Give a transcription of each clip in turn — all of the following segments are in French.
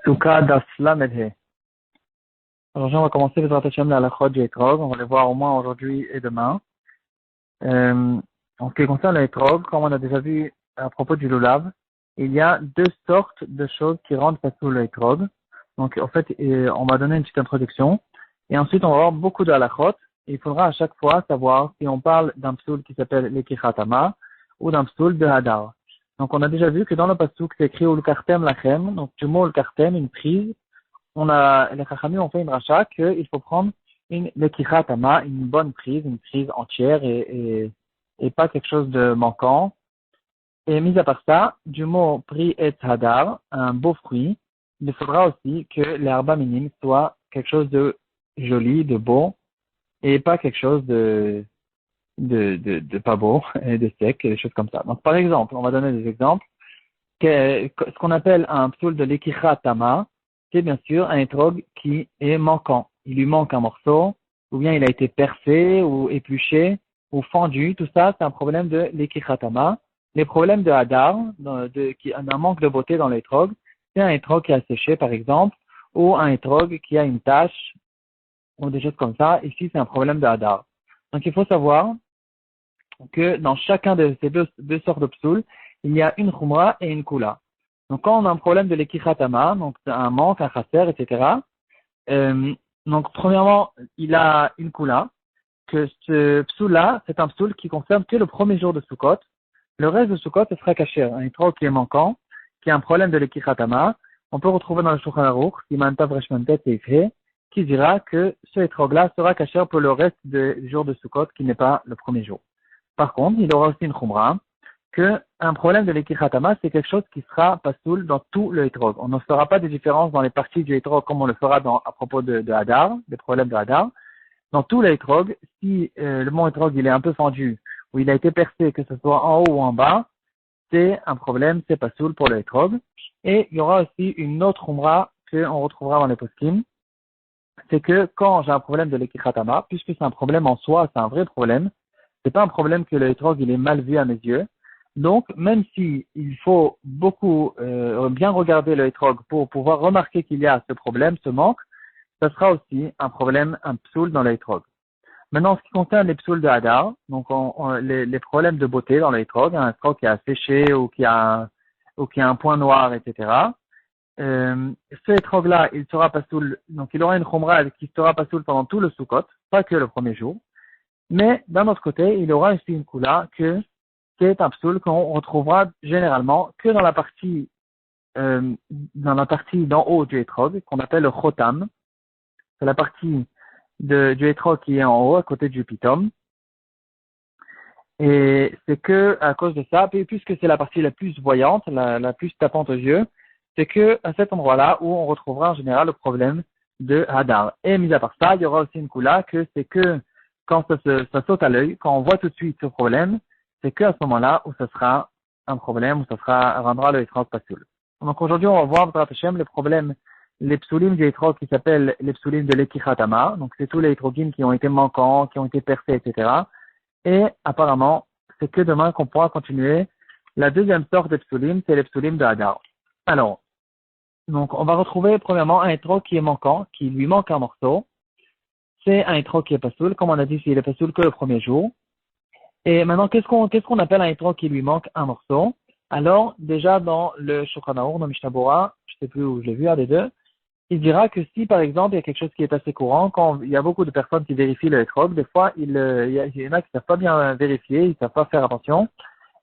Souka d'Asla Medhe. Aujourd'hui, on va commencer les Hashem la halachot du Etrog. On va les voir au moins aujourd'hui et demain. En ce qui concerne le Etrog, comme on a déjà vu à propos du Lulav, il y a deux sortes de choses qui rentrent sous le Etrog. Donc, en fait, on va donner une petite introduction. Et ensuite, on va voir beaucoup de halachot. Il faudra à chaque fois savoir si on parle d'un psoul qui s'appelle l'Ekichatama ou d'un psoul de Hadar. Donc, on a déjà vu que dans le pasouk, c'est écrit ou le kartem lachem, donc du mot le kartem, une prise. Les chachamim ont fait une racha qu'il faut prendre une lekichatama, une bonne prise, une prise entière et pas quelque chose de manquant. Et mis à part ça, du mot pri et hadar, un beau fruit, il faudra aussi que l'herba minime soit quelque chose de joli, de beau, et pas quelque chose de pas beau et de sec, et des choses comme ça. Donc, par exemple, on va donner des exemples. Ce qu'on appelle un psoul de l'ekichatama, c'est bien sûr un étrog qui est manquant. Il lui manque un morceau, ou bien il a été percé, ou épluché, ou fendu. Tout ça, c'est un problème de l'ekichatama. Les problèmes de hadar, un manque de beauté dans l'étrog, c'est un étrog qui a séché, par exemple, ou un étrog qui a une tache, ou des choses comme ça. Ici, c'est un problème de hadar. Donc, il faut savoir que dans chacun de ces deux sortes de psoul, il y a une khumra et une kula. Donc, quand on a un problème de l'ekichatama, donc un manque, un chasser, etc., donc, premièrement, il a une kula, que ce psoul-là, c'est un psoul qui concerne que le premier jour de Sukkot. Le reste de Sukkot, ce sera caché. Un étrog qui est manquant, qui a un problème de l'ekichatama, on peut retrouver dans le Shulchan Aruch, Siman Tav Resh Mem Tet Seif, qui dira que ce étrog-là sera caché pour le reste des jours de Sukkot, qui n'est pas le premier jour. Par contre, il aura aussi une khumra, que un problème de l'ekichatama, c'est quelque chose qui sera pasoul dans tout le étrog. On ne fera pas de différence dans les parties du étrog comme on le fera à propos de Hadar, des problèmes de Hadar. Dans tout le étrog, si le mont étrog il est un peu fendu, ou il a été percé, que ce soit en haut ou en bas, c'est un problème, c'est pasoul pour le étrog. Et il y aura aussi une autre khumra qu'on retrouvera dans les poskim, c'est que quand j'ai un problème de l'ekichatama, puisque c'est un problème en soi, c'est un vrai problème, c'est pas un problème que le étrog il est mal vu à mes yeux. Donc, même si il faut beaucoup bien regarder le étrog pour pouvoir remarquer qu'il y a ce problème, ce manque, ça sera aussi un problème, un psoul dans le étrog. Maintenant, en ce qui concerne les psouls de Hadar, donc les problèmes de beauté dans le étrog, un étrog qui a séché ou qui a un point noir, etc. Ce étrog-là, il sera pasoul, donc il aura une khumra qui sera pasoul pendant tout le Sukkot, pas que le premier jour. Mais d'un autre côté, il aura aussi une kula qui est un psoul qu'on retrouvera généralement que dans la partie d'en haut du étrog, qu'on appelle le chotam. C'est la partie du étrog qui est en haut, à côté du pitom. Et c'est que à cause de ça, puisque c'est la partie la plus voyante, la plus tapante aux yeux, c'est que à cet endroit-là où on retrouvera en général le problème de hadar. Et mis à part ça, il y aura aussi une kula que c'est que quand ça saute à l'œil, quand on voit tout de suite ce problème, c'est qu'à ce moment-là où ça sera un problème, où ça rendra le étrog pasoul. Donc aujourd'hui, on va voir, B'ezrat Hashem, les problèmes, les psoulim du étrog qui s'appellent les psoulim de l'ekichatama. Donc c'est tous les étrogim qui ont été manquants, qui ont été percés, etc. Et apparemment, c'est que demain qu'on pourra continuer. La deuxième sorte de psoulim, c'est les psoulim de Hadar. Alors, donc on va retrouver premièrement un étrog qui est manquant, qui lui manque un morceau. C'est un étrog qui est pasoul, comme on a dit, s'il est pasoul que le premier jour. Et maintenant, qu'est-ce qu'on appelle un étrog qui lui manque un morceau? Alors, déjà dans le Shulchan Aruch, dans Mishnah Bora, je sais plus où je l'ai vu, un des deux, il dira que si, par exemple, il y a quelque chose qui est assez courant, quand il y a beaucoup de personnes qui vérifient le étrog, des fois, il y en a qui savent pas bien vérifier, ils savent pas faire attention,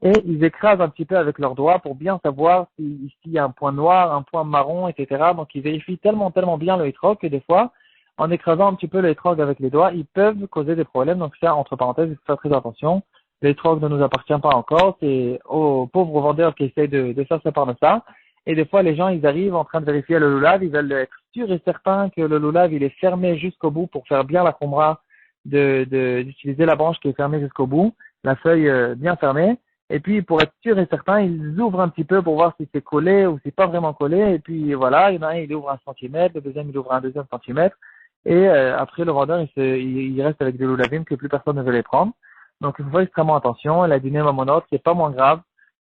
et ils écrasent un petit peu avec leurs doigts pour bien savoir s'il y a un point noir, un point marron, etc. Donc, ils vérifient tellement bien le étrog que des fois, en écrasant un petit peu le étrog avec les doigts, ils peuvent causer des problèmes. Donc, ça, entre parenthèses, il faut faire très attention. L'étrog ne nous appartient pas encore, c'est aux pauvres vendeurs qui essayent de faire ça par ça. Et des fois, les gens, ils arrivent en train de vérifier le lulav, ils veulent être sûrs et certains que le lulav, il est fermé jusqu'au bout pour faire bien la khumra d'utiliser la branche qui est fermée jusqu'au bout, la feuille bien fermée. Et puis, pour être sûr et certain, ils ouvrent un petit peu pour voir si c'est collé ou si c'est pas vraiment collé. Et puis, voilà, il y en a un, il ouvre 1 centimètre, le deuxième, il ouvre un deuxième centimètre. Et après, le vendeur, il reste avec des lulavim que plus personne ne veut les prendre. Donc, il faut faire extrêmement attention. La dîner mamonot, c'est pas moins grave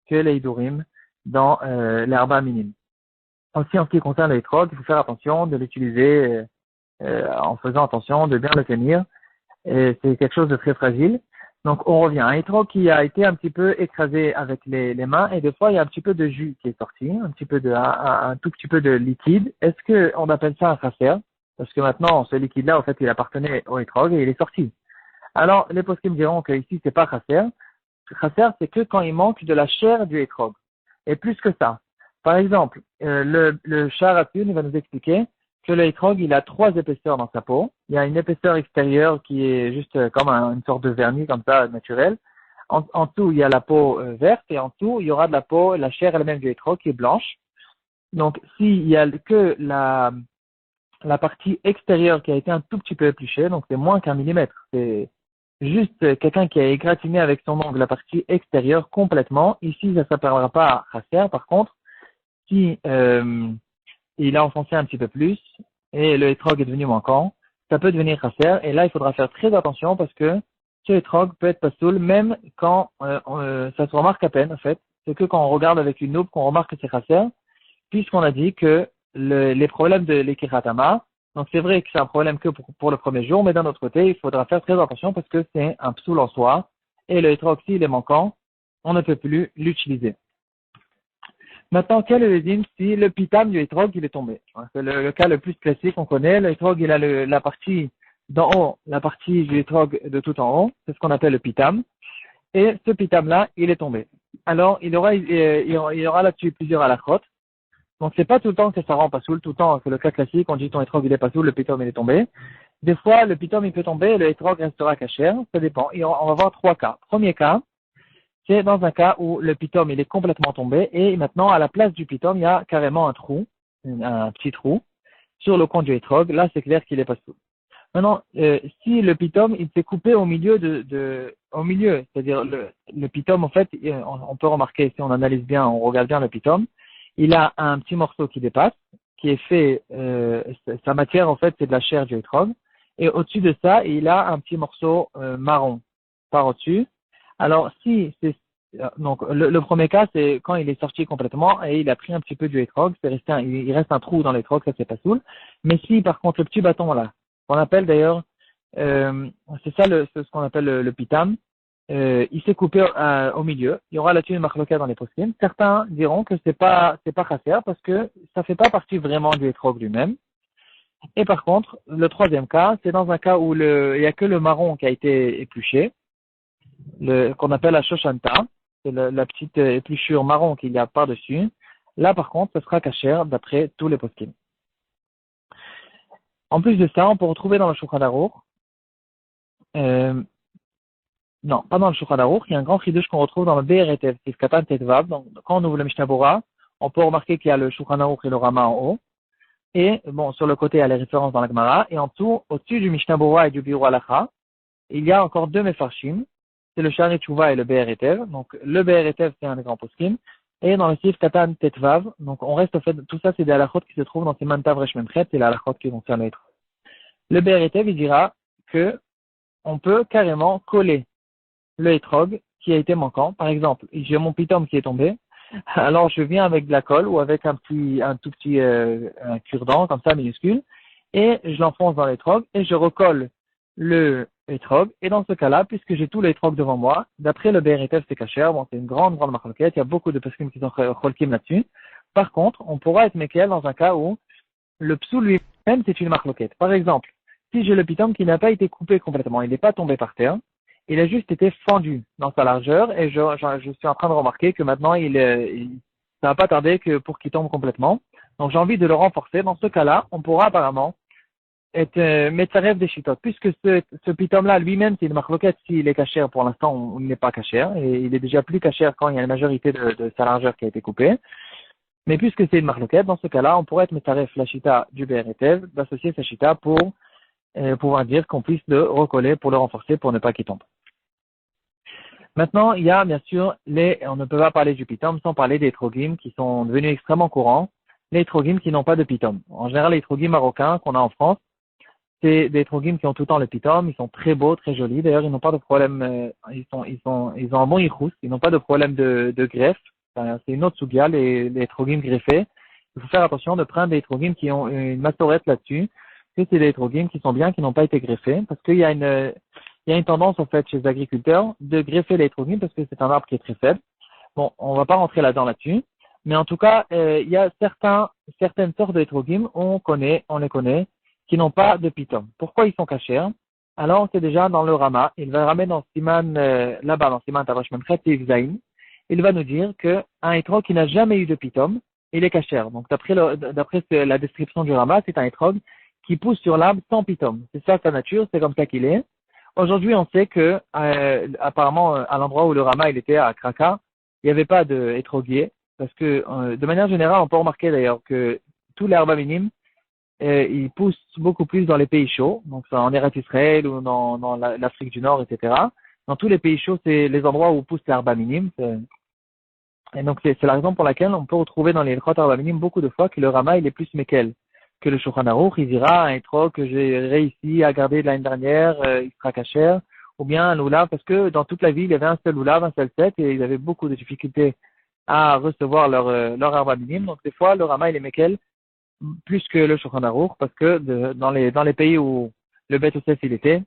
que les idurim dans l'herba minime. Aussi, en ce qui concerne l'étrog, il faut faire attention de l'utiliser en faisant attention de bien le tenir. Et c'est quelque chose de très fragile. Donc, on revient. Un étrog qui a été un petit peu écrasé avec les mains et des fois, il y a un petit peu de jus qui est sorti, un petit peu un tout petit peu de liquide. Est-ce que on appelle ça un chasser? Parce que maintenant, ce liquide-là, en fait, il appartenait au étrog et il est sorti. Alors, les poskim diront que ici, c'est pas chasser. Chasser, c'est que quand il manque de la chair du étrog. Et plus que ça. Par exemple, le Sharathun, il va nous expliquer que le hétrog, il a trois épaisseurs dans sa peau. Il y a une épaisseur extérieure qui est juste comme une sorte de vernis comme ça, naturel. En tout, il y a la peau verte et en tout, il y aura de la peau, la chair elle-même du hétrog qui est blanche. Donc, s'il y a que la partie extérieure qui a été un tout petit peu épluchée, donc c'est moins qu'un millimètre. C'est juste quelqu'un qui a égratigné avec son ongle la partie extérieure complètement. Ici, ça ne s'appellera pas chasser. Par contre, si il a enfoncé un petit peu plus et le hétrog est devenu manquant, ça peut devenir chasser. Et là, il faudra faire très attention parce que ce hétrog peut être pasoul même quand ça se remarque à peine, en fait. C'est que quand on regarde avec une loupe qu'on remarque que c'est chasser, puisqu'on a dit que les problèmes de l'ékiratama, donc c'est vrai que c'est un problème que pour le premier jour, mais d'un autre côté, il faudra faire très attention parce que c'est un psoul en soi, et le hétrog, s'il est manquant, on ne peut plus l'utiliser. Maintenant, quel est le dîme si le pitam du hétrog, il est tombé? C'est le cas le plus classique qu'on connaît. Le hétrog, il a la partie d'en haut, la partie du hétrog de tout en haut, c'est ce qu'on appelle le pitam, et ce pitam-là, il est tombé. Alors, il y aura là-dessus plusieurs halakhot. Donc, c'est pas tout le temps que ça rend pas soul, tout le temps, c'est le cas classique, on dit ton hétrog il est pas soul, le pitom il est tombé. Des fois, le pitom il peut tomber, le hétrog restera caché, ça dépend. Et on va voir trois cas. Premier cas, c'est dans un cas où le pitom il est complètement tombé et maintenant, à la place du pitom, il y a carrément un trou, un petit trou, sur le compte du hétrog. Là, c'est clair qu'il est pas soul. Maintenant, si le pitom il s'est coupé au milieu au milieu, c'est-à-dire le pitom, en fait, on peut remarquer, si on analyse bien, on regarde bien le pitom, il a un petit morceau qui dépasse, qui est fait, sa matière en fait c'est de la chair du hétrog, et au-dessus de ça il a un petit morceau marron par au-dessus. Alors si c'est donc le premier cas c'est quand il est sorti complètement et il a pris un petit peu du hétrog, il reste un trou dans l'hétrog, ça c'est pas soul. Mais si par contre le petit bâton là, qu'on appelle d'ailleurs, c'est ça c'est ce qu'on appelle le pitam. Il s'est coupé au milieu. Il y aura là-dessus une marloquette dans les poskim. Certains diront que c'est pas chasser parce que ça fait pas partie vraiment du hétrog lui-même. Et par contre, le troisième cas, c'est dans un cas où il y a que le marron qui a été épluché, qu'on appelle la shoshanta, c'est la petite épluchure marron qu'il y a par-dessus. Là, par contre, ce sera kasher d'après tous les poskim. En plus de ça, on peut retrouver dans le Shulchan Aruch, non, pas dans le Shulchan Aruch, il y a un grand chidouche qu'on retrouve dans le BRTF, c'est Katan Tetvav. Donc, quand on ouvre le Mishnah Bora, on peut remarquer qu'il y a le Shulchan Aruch et le Rama en haut. Et, bon, sur le côté, il y a les références dans la Gemara. Et en dessous, au-dessus du Mishnah Bora et du Biur Halacha, il y a encore deux Mefarshim. C'est le Shari Tshuva et le BRTF. Donc, le BRTF, c'est un des grands poskim. Et dans le Sif Katan Tetvav, donc, on reste, au fait, tout ça, c'est des halachot qui se trouvent dans ces Mantav Reshmemchet, c'est les halachot qui concernent les. Le BRTF, il dira que on peut carrément coller le hétrog qui a été manquant. Par exemple, j'ai mon pitom qui est tombé. Alors, je viens avec de la colle ou avec un tout petit un cure-dent, comme ça, minuscule, et je l'enfonce dans l'étrog et je recolle le hétrog. Et dans ce cas-là, puisque j'ai tout l'étrog devant moi, d'après le BRTF, c'est kasher. Bon, c'est une grande marloquette. Il y a beaucoup de peskim qui sont cholkim là-dessus. Par contre, on pourra être mekel dans un cas où le psou lui-même, c'est une marloquette. Par exemple, si j'ai le pitom qui n'a pas été coupé complètement, il n'est pas tombé par terre, il a juste été fendu dans sa largeur et je suis en train de remarquer que maintenant ça va pas tarder que pour qu'il tombe complètement. Donc j'ai envie de le renforcer. Dans ce cas-là, on pourra apparemment être metzarev des chitotes. Puisque ce pitom-là lui-même, c'est une marloquette s'il est caché pour l'instant, il n'est pas caché et il est déjà plus caché quand il y a la majorité de sa largeur qui a été coupée. Mais puisque c'est une marloquette, dans ce cas-là, on pourrait être metzarev la chita du BRTF, d'associer sa chita pour pouvoir dire qu'on puisse le recoller pour le renforcer pour ne pas qu'il tombe. Maintenant, il y a bien sûr on ne peut pas parler du pitom sans parler des trogim qui sont devenus extrêmement courants, les trogim qui n'ont pas de pitom. En général, les trogim marocains qu'on a en France, c'est des trogim qui ont tout le temps le pitom, ils sont très beaux, très jolis. D'ailleurs, ils n'ont pas de problème, ils ont un bon yichus, ils n'ont pas de problème de greffe. C'est une autre sougia, les trogim greffés. il faut faire attention de prendre des étrogim qui ont une massorette là-dessus, que c'est des étrogim qui sont bien, qui n'ont pas été greffés, parce qu'il y a une tendance, en fait, chez les agriculteurs de greffer les étrogim parce que c'est un arbre qui est très faible. Bon, on va pas rentrer là-dessus. Mais en tout cas, il y a certaines sortes d'étrogim, on les connaît, qui n'ont pas de pitom. Pourquoi ils sont cachés? Alors, c'est déjà dans le Rama. Il va ramener dans Siman, là-bas, dans Siman Tavash Memchet et Zain. Il va nous dire qu'un étrog qui n'a jamais eu de pitom, il est caché. Donc, d'après la description du Rama, c'est un étrog qui pousse sur l'arbre sans pitom. C'est ça sa nature, c'est comme ça qu'il est. Aujourd'hui, on sait que, apparemment, à l'endroit où le Rama, il était à Kraka, il n'y avait pas d'étroguier. Parce que, de manière générale, on peut remarquer d'ailleurs que tous les herbes minimes, ils poussent beaucoup plus dans les pays chauds, donc en Eretz Israël ou dans l'Afrique du Nord, etc. Dans tous les pays chauds, c'est les endroits où poussent les herbes minimes. Et donc, c'est la raison pour laquelle on peut retrouver dans les Elchot herbes minimes beaucoup de fois que le Rama, il est plus méquel que le Shulchan Aruch. Il dira un étrog que j'ai réussi à garder de l'année dernière, il sera caché, ou bien un loulav, parce que dans toute la ville, il y avait un seul loulav, un seul set, et ils avaient beaucoup de difficultés à recevoir leur arba minime. Donc, des fois, le Rama, il est méquel plus que le Shulchan Aruch, parce que dans les pays où le Bet Yosef, il était,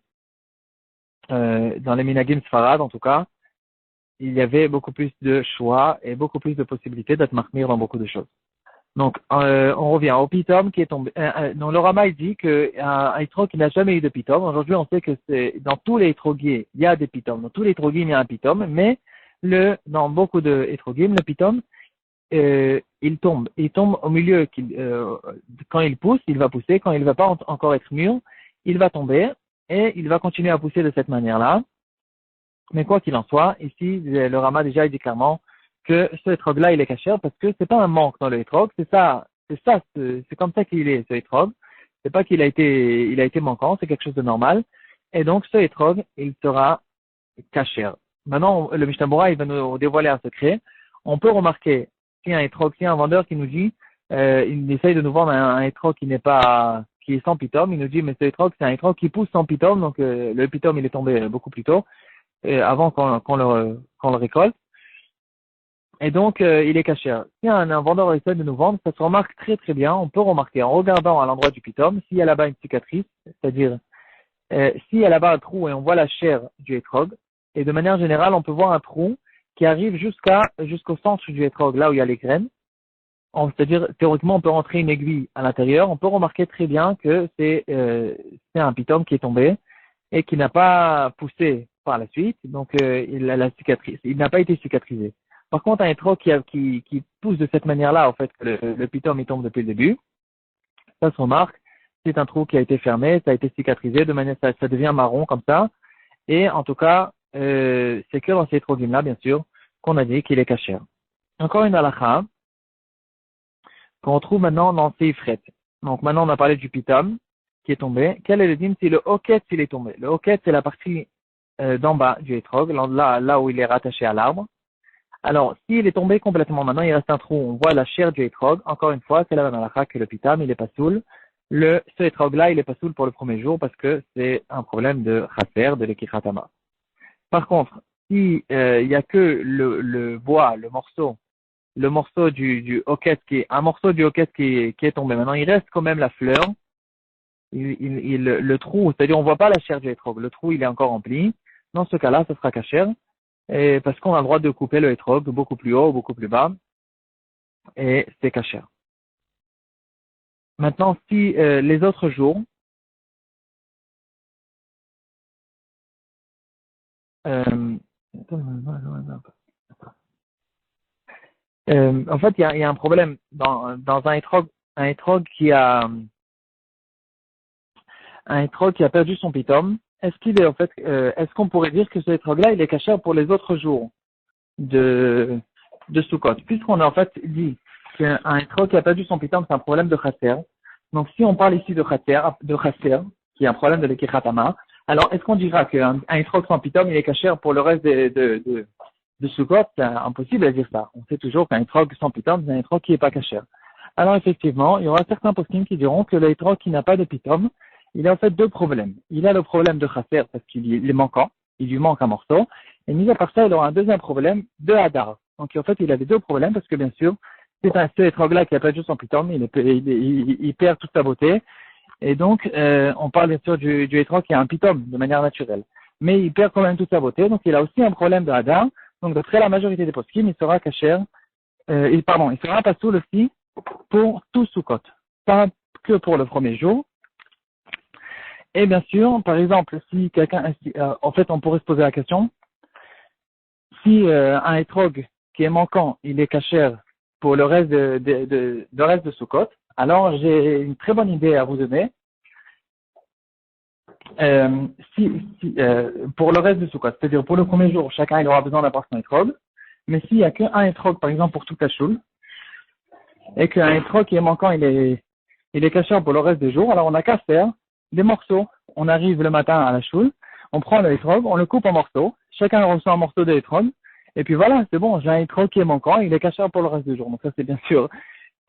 dans les Minagim Sfarad, en tout cas, il y avait beaucoup plus de choix et beaucoup plus de possibilités d'être marmire dans beaucoup de choses. Donc, on revient au pitom qui est tombé. Le Rama, il dit qu'un étrog qui n'a jamais eu de pitom, aujourd'hui, on sait que c'est dans tous les étroguiers, il y a des pitoms. Dans tous les étroguiers, il y a un pitom, mais dans beaucoup de étrogim, le pitom, il tombe au milieu. Quand il pousse, il va pousser. Quand il ne va pas encore être mûr, il va tomber et il va continuer à pousser de cette manière-là. Mais quoi qu'il en soit, ici, le Rama déjà il dit clairement que ce étrog-là, il est caché parce que c'est pas un manque dans le étrog, c'est comme ça qu'il est, ce étrog. C'est pas il a été manquant, c'est quelque chose de normal. Et donc, ce étrog, il sera caché. Maintenant, le Mishnah Bora, il va nous dévoiler un secret. On peut remarquer si un vendeur qui nous dit, il essaye de nous vendre un étrog qui est sans pitom, il nous dit, mais ce étrog, c'est un étrog qui pousse sans pitom, donc le pitom, il est tombé beaucoup plus tôt, avant qu'on le récolte. Et donc, il est caché. Si un vendeur essaie de nous vendre, ça se remarque très très bien. On peut remarquer en regardant à l'endroit du pitom, s'il y a là-bas une cicatrice, c'est-à-dire, s'il y a là-bas un trou et on voit la chair du étrog, et de manière générale, on peut voir un trou qui arrive jusqu'au centre du étrog, là où il y a les graines. C'est-à-dire, théoriquement, on peut rentrer une aiguille à l'intérieur. On peut remarquer très bien que c'est un pitom qui est tombé et qui n'a pas poussé par la suite. Donc, il a la cicatrice. Il n'a pas été cicatrisé. Par contre, un étrog qui pousse de cette manière-là, en fait, le pitom, il tombe depuis le début, ça se remarque. C'est un trou qui a été fermé, ça a été cicatrisé, de manière ça devient marron comme ça. Et en tout cas, c'est que dans ces étrogim-là, bien sûr, qu'on a dit qu'il est caché. Encore une halakha qu'on retrouve maintenant dans ces fret. Donc maintenant, on a parlé du pitom qui est tombé. Quel est le dim si le hoket s'il est tombé? Le hoket, c'est la partie d'en bas du étrog, là où il est rattaché à l'arbre. Alors, s'il est tombé complètement, maintenant il reste un trou, on voit la chair du étrog. Encore une fois, c'est la même halakha que le pitom, il est pas soul. Ce étrog-là, il est pas soul pour le premier jour parce que c'est un problème de chaser, de l'ekichatama. Par contre, si il y a que le bois, le morceau du hoket un morceau du hoket qui est tombé. Maintenant, il reste quand même la fleur. Le trou, c'est-à-dire on voit pas la chair du étrog. Le trou, il est encore rempli. Dans ce cas-là, ce sera caché. Et parce qu'on a le droit de couper le étrog beaucoup plus haut, beaucoup plus bas. Et c'est caché. Maintenant, si les autres jours, en fait, il y a un problème dans un étrog qui a perdu son pitom. Est-ce qu'on pourrait dire que ce étrog-là, il est caché pour les autres jours de Sukkot? Puisqu'on a en fait dit qu'un étrog qui a perdu son pitom, c'est un problème de chaser. Donc, si on parle ici de chaser, qui est un problème de l'ekichatama, alors est-ce qu'on dira qu'un étrog sans pitom, il est caché pour le reste de Sukkot? C'est impossible à dire ça. On sait toujours qu'un étrog sans pitom, c'est un étrog qui n'est pas caché. Alors, effectivement, il y aura certains poskim qui diront que l'étrog qui n'a pas de pitom, il a en fait deux problèmes. Il a le problème de chaser parce qu'il est manquant, il lui manque un morceau, et mis à part ça, il aura un deuxième problème de hadar. Donc en fait, il avait deux problèmes parce que bien sûr, C'est un ce étrog-là qui a perdu son pitom, il perd toute sa beauté. Et donc, on parle bien sûr du étrog qui a un pitom de manière naturelle. Mais il perd quand même toute sa beauté, donc il a aussi un problème de hadar. Donc, d'après la majorité des poskim, il sera caché, il sera pas soul aussi pour tout Sukkot. Pas que pour le premier jour. Et bien sûr, par exemple, si quelqu'un, en fait, on pourrait se poser la question, si un étrog qui est manquant, il est caché pour le reste de reste de Sukkot, alors j'ai une très bonne idée à vous donner. Pour le reste de Sukkot, c'est-à-dire pour le premier jour, chacun il aura besoin d'avoir son étrog, mais s'il n'y a qu'un étrog, par exemple, pour toute la choule, et qu'un étrog qui est manquant, il est caché pour le reste des jours, alors on n'a qu'à faire des morceaux. On arrive le matin à la choule, on prend le étrog, on le coupe en morceaux, chacun reçoit un morceau de étrog, et puis voilà, c'est bon, j'ai un étrog qui est manquant, il est caché pour le reste du jour. Donc ça, c'est bien sûr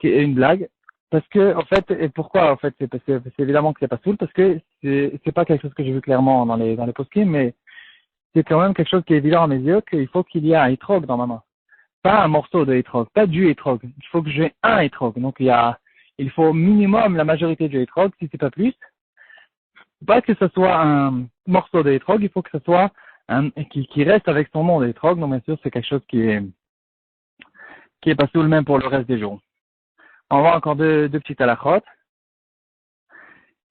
une blague. Parce que, en fait, et pourquoi, en fait, c'est évidemment que c'est pas soul, parce que c'est pas quelque chose que j'ai vu clairement dans les poskim, mais c'est quand même quelque chose qui est évident à mes yeux, qu'il faut qu'il y ait un étrog dans ma main. Pas un morceau de étrog, pas du étrog. Il faut que j'ai un étrog. Donc il faut au minimum la majorité du étrog, si c'est pas plus. Pas que ce soit un morceau de étrog, il faut que ce soit qui reste avec son nom d'étrog. Donc bien sûr, c'est quelque chose qui est pas soul même pour le reste des jours. On va voir encore deux petites halachot.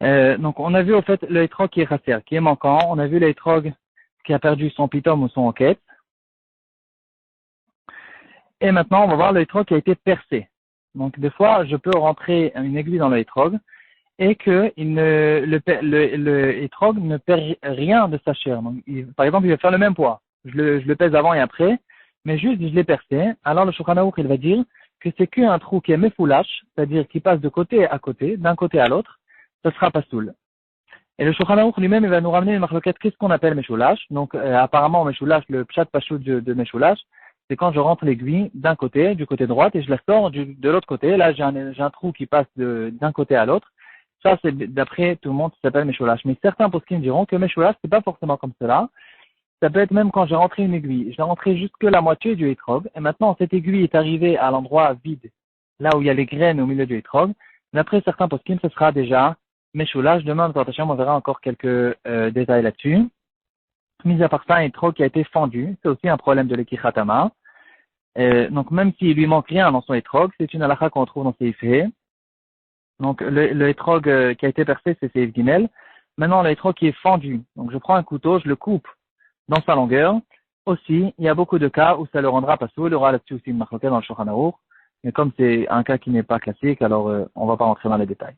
Donc, on a vu, au fait, le étrog qui est rasser, qui est manquant. On a vu l'étrog qui a perdu son pitom ou son enquête. Et maintenant, on va voir le étrog qui a été percé. Donc, des fois, je peux rentrer une aiguille dans le étrog et que le étrog ne perd rien de sa chair. Donc, par exemple, il va faire le même poids. Je le pèse avant et après, mais juste, je l'ai percé. Alors, le Shulchan Aruch, il va dire que c'est qu'un trou qui est mefoulash, c'est-à-dire qui passe de côté à côté, d'un côté à l'autre, ça sera pas soul. Et le Shulchan Aruch lui-même, il va nous ramener une marloquette, qu'est-ce qu'on appelle meshoulash. Donc, apparemment, meshoulash, le pshat pachout de meshoulash, c'est quand je rentre l'aiguille d'un côté, du côté droit, et je la sors de l'autre côté. Là, j'ai un trou qui passe d'un côté à l'autre. Ça, c'est d'après tout le monde, ça s'appelle meshoulash. Mais certains poskim diront que meshoulash, c'est pas forcément comme cela. Ça peut être même quand j'ai rentré une aiguille. J'ai rentré jusque la moitié du étrog, et maintenant cette aiguille est arrivée à l'endroit vide, là où il y a les graines au milieu du étrog. D'après certains poskim, ce sera déjà meshoulash. Demain, on verra encore quelques détails là-dessus. Mis à part ça, un étrog qui a été fendu, c'est aussi un problème de l'ekichatama. Donc même s'il lui manque rien dans son étrog, c'est une halakha qu'on trouve dans Seif He. Donc le étrog qui a été percé, c'est Seif Gimel. Maintenant, le étrog qui est fendu. Donc je prends un couteau, je le coupe dans sa longueur. Aussi, il y a beaucoup de cas où ça le rendra pas soul. Il y aura là-dessus aussi une marloquette dans le Shulchan Aruch. Mais comme c'est un cas qui n'est pas classique, alors on va pas rentrer dans les détails.